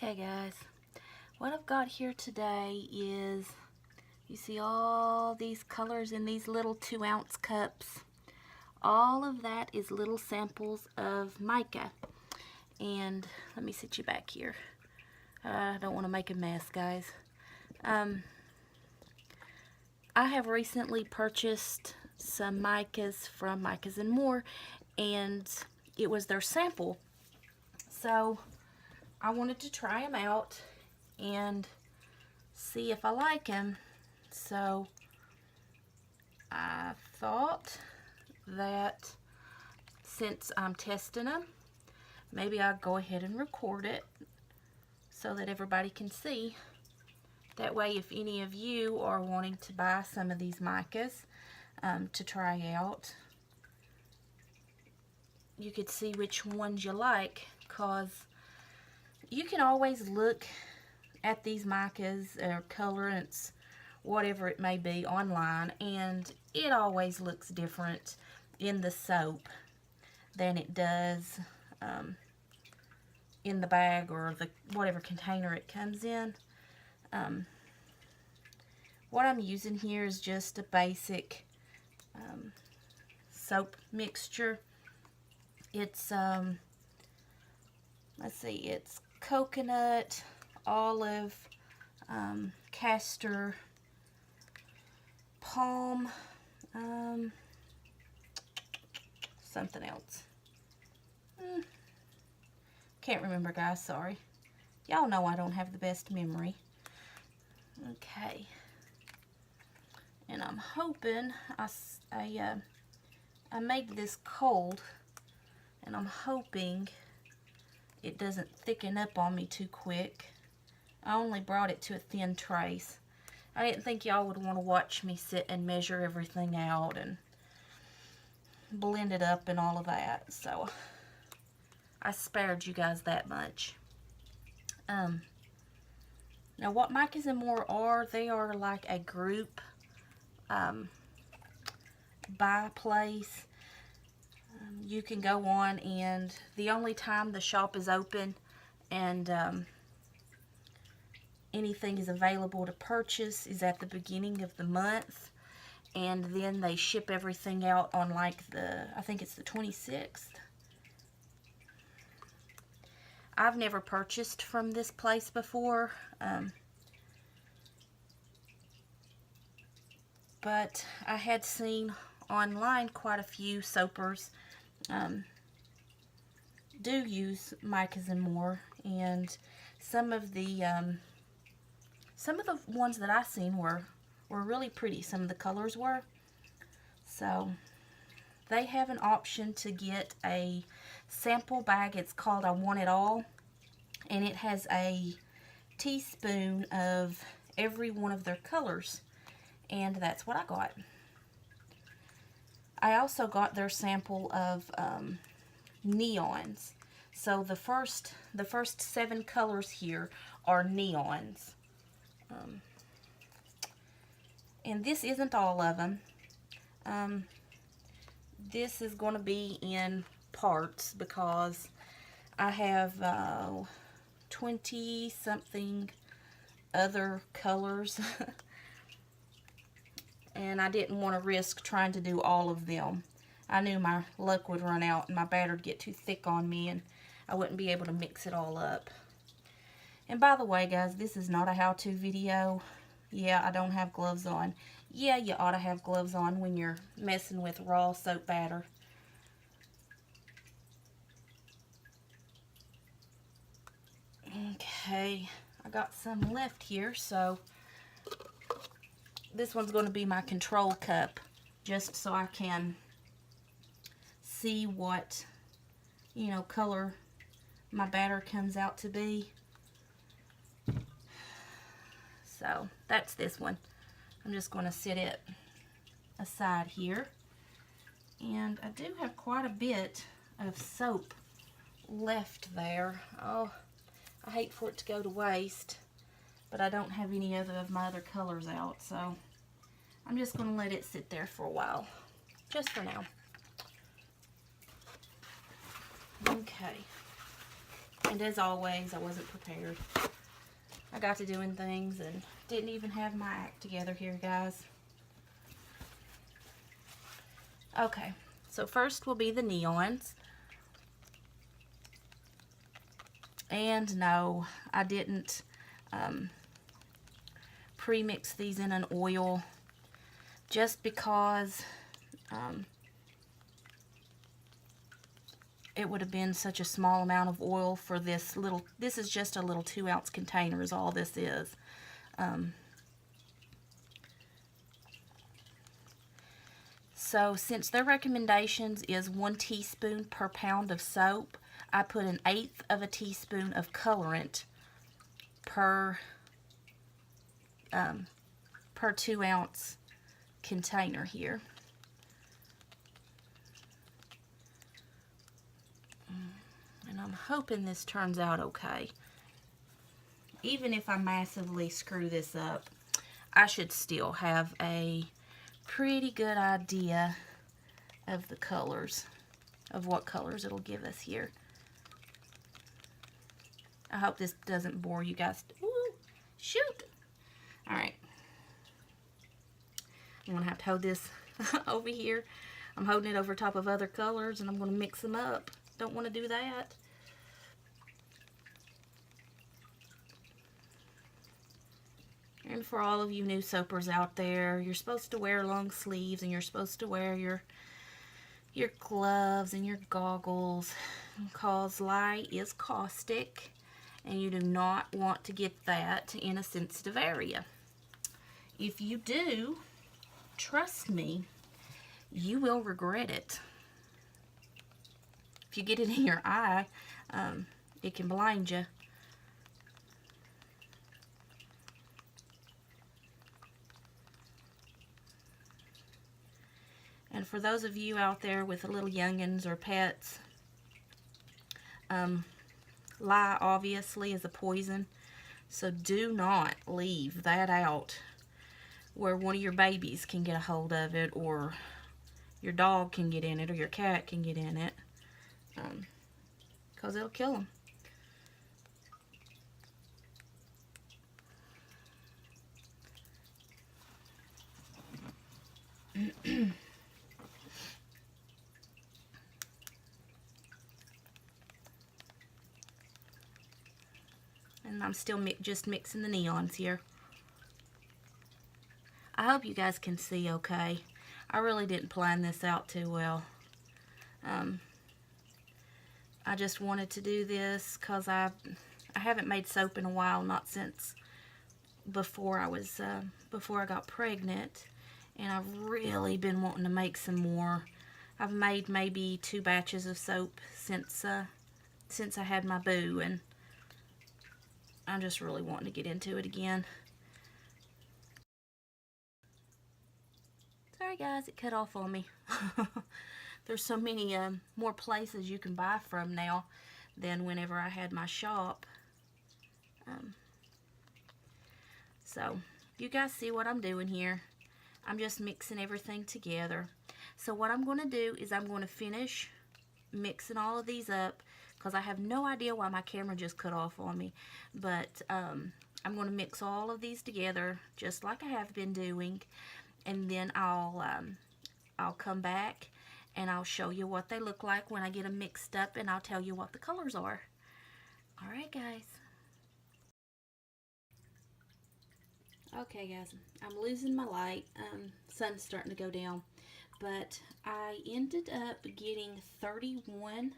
Okay guys, what I've got here today is, you see all these colors in these little 2-ounce cups. All of that is little samples of mica. And let me sit you back here. I don't want to make a mess, guys. I have recently purchased some micas from Micas and More, and it was their sample. So I wanted to try them out and see if I like them. So I thought that since I'm testing them, maybe I'll go ahead and record it so that everybody can see. That way, if any of you are wanting to buy some of these micas to try out, you could see which ones you like, because you can always look at these micas or colorants, whatever it may be, online, and it always looks different in the soap than it does in the bag or the whatever container it comes in. What I'm using here is just a basic soap mixture. It's let's see, it's coconut, olive, castor, palm, something else. Can't remember, guys, sorry. Y'all know I don't have the best memory. Okay. And I'm hoping, I made this cold, and I'm hoping it doesn't thicken up on me too quick. I only brought it to a thin trace. I didn't think y'all would want to watch me sit and measure everything out and blend it up and all of that, so I spared you guys that much. Now what Micas and More are, they are like a group buy place. You can go on, and the only time the shop is open and anything is available to purchase is at the beginning of the month, and then they ship everything out on like I think it's the 26th. I've never purchased from this place before, but I had seen online quite a few soapers do use Micas and More, and some of the ones that I seen were really pretty. Some of the colors were. So they have an option to get a sample bag. It's called I Want It All, and it has a teaspoon of every one of their colors, and that's what I got. I also got their sample of neons. So the first 7 colors here are neons. And this isn't all of them. This is going to be in parts because I have 20 something other colors and I didn't want to risk trying to do all of them. I knew my luck would run out and my batter would get too thick on me and I wouldn't be able to mix it all up. And by the way, guys, this is not a how-to video. Yeah, I don't have gloves on. Yeah, you ought to have gloves on when you're messing with raw soap batter. Okay, I got some left here, so this one's going to be my control cup, just so I can see what, you know, color my batter comes out to be. So that's this one. I'm just going to set it aside here. And I do have quite a bit of soap left there. Oh, I hate for it to go to waste, but I don't have any of my other colors out, so I'm just going to let it sit there for a while, just for now. Okay. And as always, I wasn't prepared. I got to doing things and didn't even have my act together here, guys. Okay, so first will be the neons. And no, I didn't pre-mix these in an oil just because it would have been such a small amount of oil for this little, this is just a little 2-ounce container is all this is. So since their recommendations is 1 teaspoon per pound of soap, I put 1/8 of a teaspoon of colorant per 2-ounce container here. And I'm hoping this turns out okay. Even if I massively screw this up, I should still have a pretty good idea of the colors, of what colors it'll give us here. I hope this doesn't bore you guys. Ooh, shoot! Alright. I'm going to have to hold this over here. I'm holding it over top of other colors and I'm going to mix them up. Don't want to do that. And for all of you new soapers out there, you're supposed to wear long sleeves and you're supposed to wear your gloves and your goggles because lye is caustic and you do not want to get that in a sensitive area. If you do, trust me, you will regret it. If you get it in your eye, it can blind you. And for those of you out there with little youngins or pets, lye obviously is a poison, so do not leave that out where one of your babies can get a hold of it, or your dog can get in it, or your cat can get in it, because it'll kill them. And I'm still just mixing the neons here. I hope you guys can see okay. I really didn't plan this out too well. I just wanted to do this because I haven't made soap in a while, not since before I got pregnant, and I've really been wanting to make some more. I've made maybe 2 batches of soap since I had my boo, and I'm just really wanting to get into it again. Sorry guys, it cut off on me. There's so many more places you can buy from now than whenever I had my shop. So you guys see what I'm doing here. I'm just mixing everything together. So what I'm going to do is I'm going to finish mixing all of these up, because I have no idea why my camera just cut off on me. But I'm going to mix all of these together just like I have been doing, and then I'll come back and I'll show you what they look like when I get them mixed up, and I'll tell you what the colors are. Alright guys. Okay guys, I'm losing my light. Sun's starting to go down. But I ended up getting 31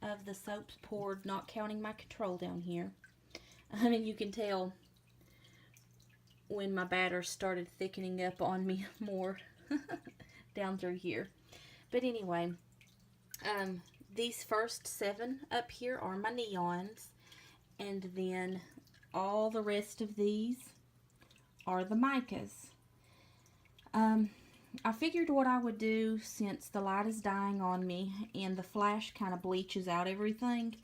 of the soaps poured, not counting my control down here. I mean, you can tell when my batter started thickening up on me more down through here. But anyway, these first 7 up here are my neons, and then all the rest of these are the micas. I figured what I would do, since the light is dying on me and the flash kind of bleaches out everything,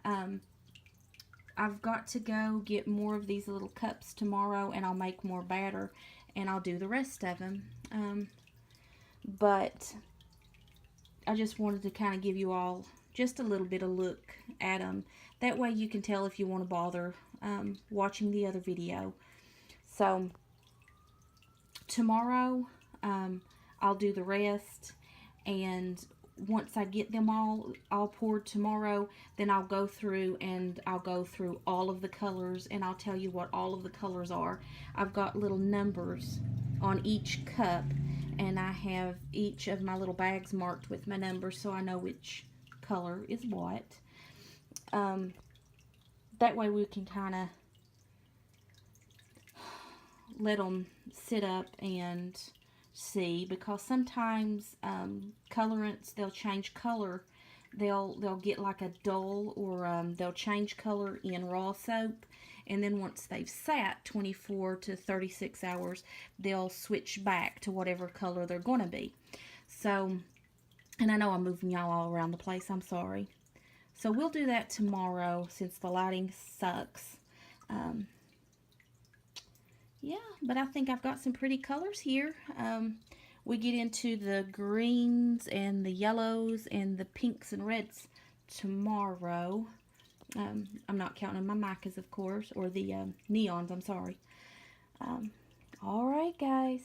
I've got to go get more of these little cups tomorrow, and I'll make more batter and I'll do the rest of them. But I just wanted to kind of give you all just a little bit of look at them. That way you can tell if you want to bother watching the other video. So tomorrow I'll do the rest, and once I get them all poured tomorrow, then I'll go through all of the colors, and I'll tell you what all of the colors are. I've got little numbers on each cup, and I have each of my little bags marked with my numbers so I know which color is what. That way we can kind of let them sit up and see, because sometimes colorants, they'll change color. They'll get like a dull, or they'll change color in raw soap, and then once they've sat 24 to 36 hours, they'll switch back to whatever color they're going to be. So, and I know I'm moving y'all all around the place, I'm sorry. So we'll do that tomorrow since the lighting sucks. Yeah, but I think I've got some pretty colors here. We get into the greens and the yellows and the pinks and reds tomorrow. I'm not counting my micas, of course, or the neons, I'm sorry. All right, guys.